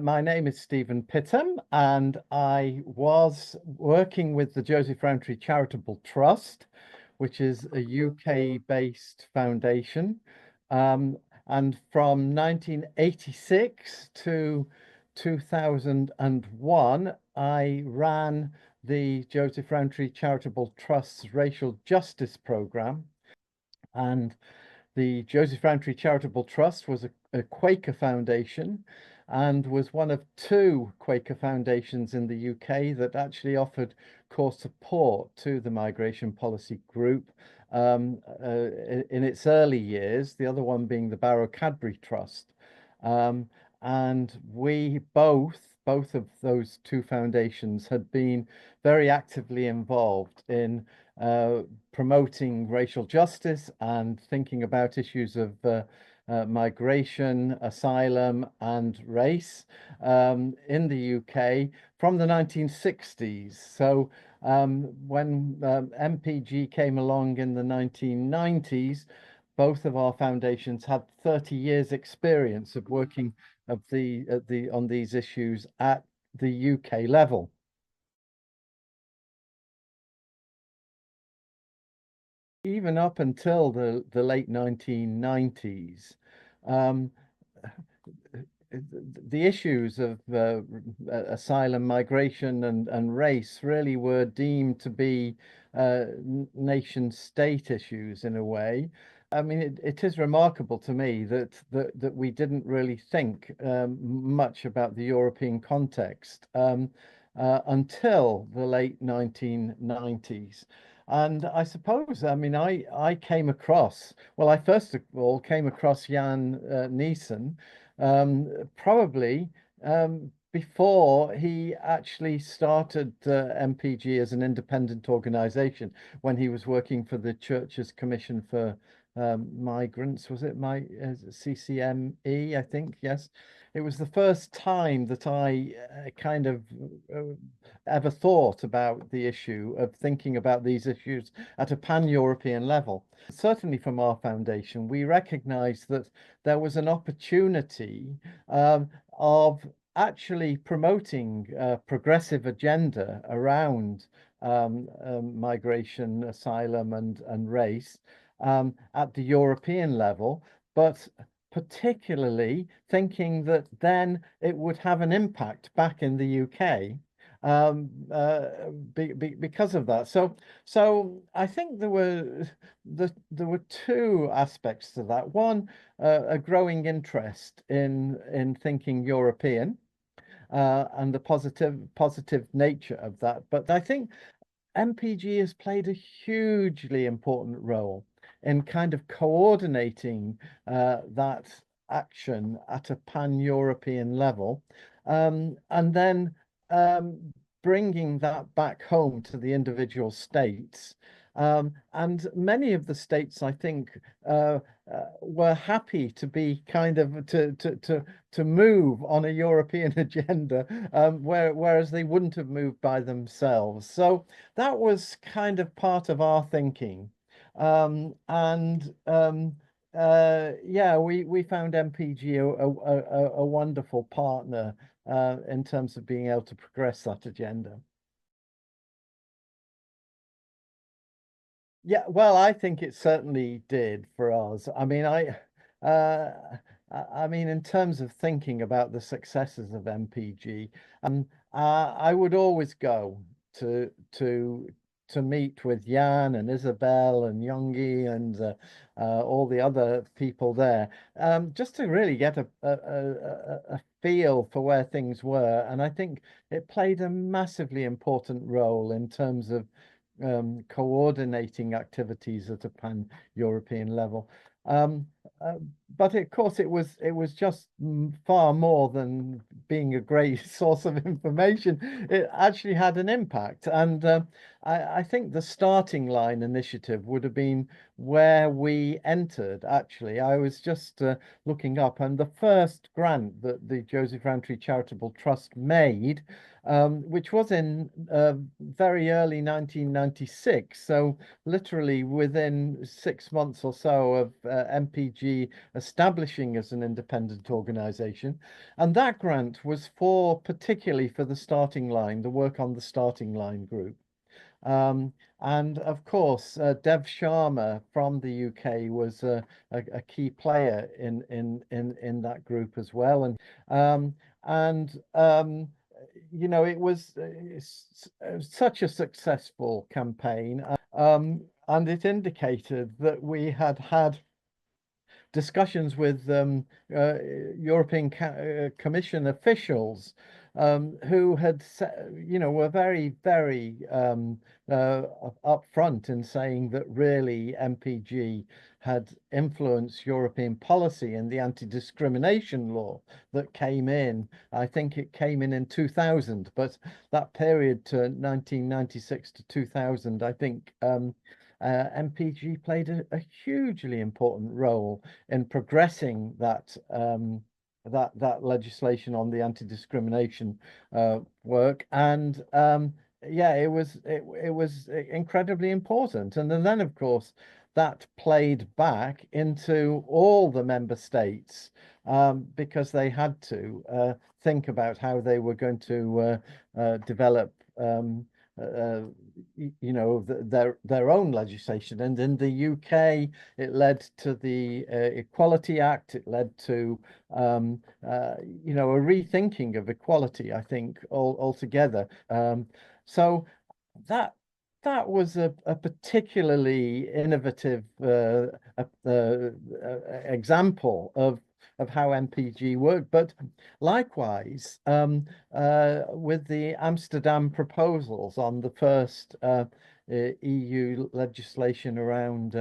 My name is Stephen Pittam, and I was working with the Joseph Rowntree Charitable Trust, which is a UK-based foundation. Um, and from 1986 to 2001, I ran the Joseph Rowntree Charitable Trust's Racial Justice Programme. And the Joseph Rowntree Charitable Trust was a Quaker foundation and was one of two Quaker foundations in the UK that actually offered core support to the migration policy group in its early years, the other one being the Barrow Cadbury Trust. Um, and we both of those two foundations had been very actively involved in promoting racial justice and thinking about issues of migration, asylum, and race in the UK from the 1960s. So when MPG came along in the 1990s, both of our foundations had 30 years experience of working on these issues at the UK level. Even up until the late 1990s, um, the issues of asylum, migration, and race really were deemed to be nation state issues in a way. I mean, it is remarkable to me that we didn't really think much about the European context until the late 1990s. And I suppose, I mean, I came across, well, I first of all came across Jan Neeson probably before he actually started MPG as an independent organization when he was working for the Church's Commission for Migrants. Was it CCME, I think? Yes. It was the first time that I kind of ever thought about the issue of thinking about these issues at a pan-European level. Certainly from our foundation, we recognized that there was an opportunity of actually promoting a progressive agenda around migration, asylum, and race at the European level, but particularly thinking that then it would have an impact back in the UK because of that. So I think there were two aspects to that. One, a growing interest in thinking European and the positive nature of that. But I think MPG has played a hugely important role in kind of coordinating that action at a pan-European level, and then bringing that back home to the individual states. And many of the states, I think, were happy to be kind of to move on a European agenda, whereas they wouldn't have moved by themselves. So that was kind of part of our thinking. Yeah, we found MPG a wonderful partner in terms of being able to progress that agenda. Yeah, well, I think it certainly did for us. I mean, I mean, in terms of thinking about the successes of MPG, I would always go to to to meet with Jan and Isabel and Yongi and all the other people there, just to really get a feel for where things were. And I think it played a massively important role in terms of coordinating activities at a pan-European level. Um, uh, but of course, it was just far more than being a great source of information. It actually had an impact, and I think the starting line initiative would have been where we entered, actually. I was just looking up, and the first grant that the Joseph Rowntree Charitable Trust made, which was in very early 1996, so literally within 6 months or so of MPG establishing as an independent organization. And that grant was for particularly for the starting line, the work on the starting line group. Um, and of course, Dev Sharma from the UK was a key player in that group as well. Um, and you know, it was such a successful campaign, and it indicated that we had had discussions with European Commission officials who had, you know, were very, very upfront in saying that really MPG had influenced European policy and the anti-discrimination law that came in. I think it came in 2000, but that period to 1996 to 2000, I think MPG played a hugely important role in progressing that legislation on the anti-discrimination work, and yeah, it was incredibly important. And then of course that played back into all the member states because they had to think about how they were going to develop you know, their own legislation. And in the UK, it led to the Equality Act. It led to you know, a rethinking of equality, I think, altogether. So that that was a particularly innovative example of how MPG worked. But likewise, with the Amsterdam proposals on the first EU legislation around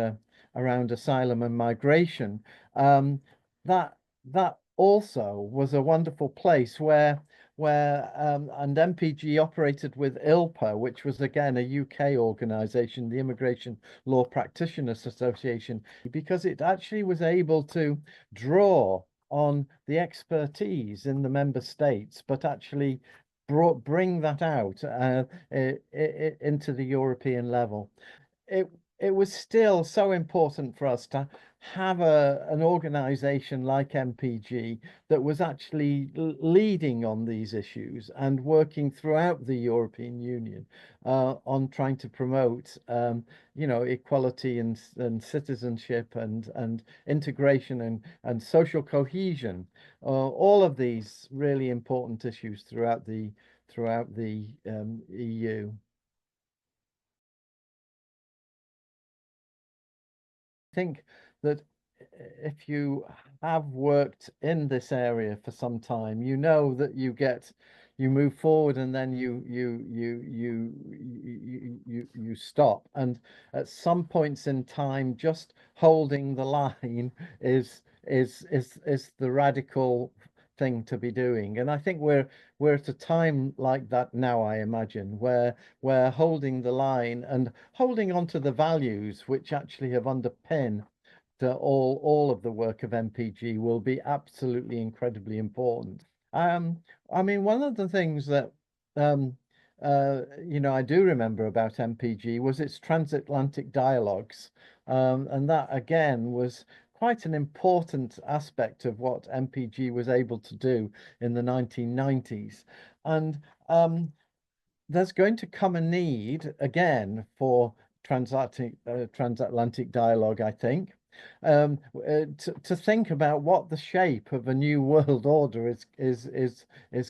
asylum and migration, that that also was a wonderful place where and MPG operated with ILPA, which was again a UK organization, the Immigration Law Practitioners Association, because it actually was able to draw on the expertise in the member states, but actually bring that out into the European level. It it was still so important for us to have an organization like MPG that was actually leading on these issues and working throughout the European Union on trying to promote, you know, equality and citizenship and integration and social cohesion, all of these really important issues throughout the EU. Think that if you have worked in this area for some time, you know that you move forward and then you stop. And at some points in time, just holding the line is the radical thing to be doing. And I think we're at a time like that now, I imagine, where we're holding the line and holding on to the values which actually have underpinned all of the work of MPG will be absolutely incredibly important. I mean, one of the things that you know, I do remember about MPG was its transatlantic dialogues, and that again was quite an important aspect of what MPG was able to do in the 1990s. And there's going to come a need again for transatlantic dialogue, I think, to think about what the shape of a new world order is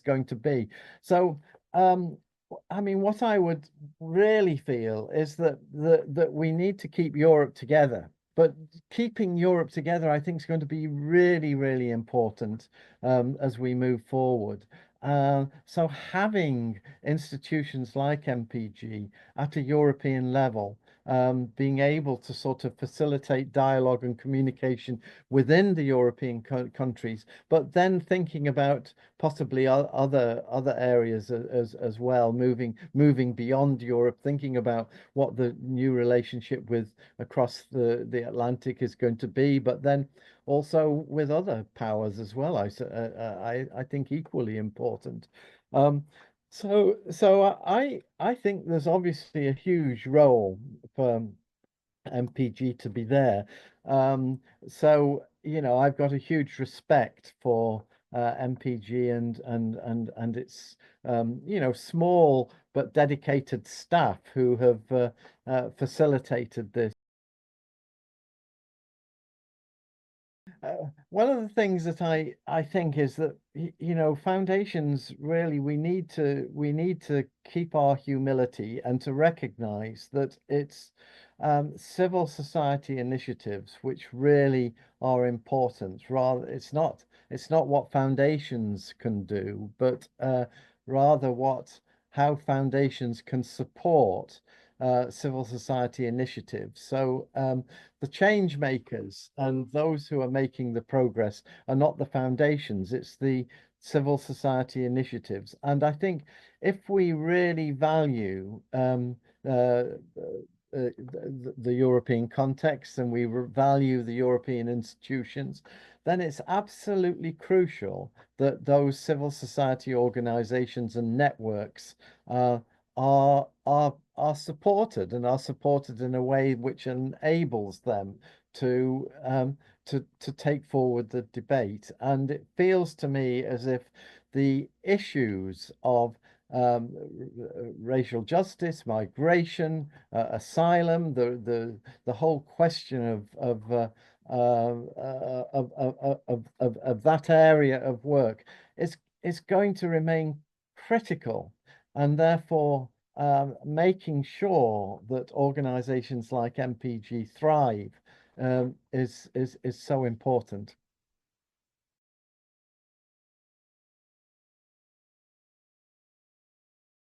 going to be. So, I mean, what I would really feel is that we need to keep Europe together. But keeping Europe together, I think, is going to be really, really important as we move forward. So having institutions like MPG at a European level being able to sort of facilitate dialogue and communication within the European countries, but then thinking about possibly other areas as well, moving beyond Europe, thinking about what the new relationship with across the Atlantic is going to be, but then also with other powers as well. I think equally important. Um, so I think there's obviously a huge role for MPG to be there. Um, so I've got a huge respect for MPG and its small but dedicated staff who have facilitated this. One of the things that I think is that foundations really we need to keep our humility and to recognize that it's civil society initiatives which really are important. Rather, it's not what foundations can do, but rather how foundations can support civil society initiatives. So the change makers and those who are making the progress are not the foundations, it's the civil society initiatives. And I think if we really value the European context and we value the European institutions, then it's absolutely crucial that those civil society organizations and networks are supported and are supported in a way which enables them to to take forward the debate. And it feels to me as if the issues of racial justice, migration, asylum, the whole question of that area of work is going to remain critical, and therefore making sure that organizations like MPG thrive is so important.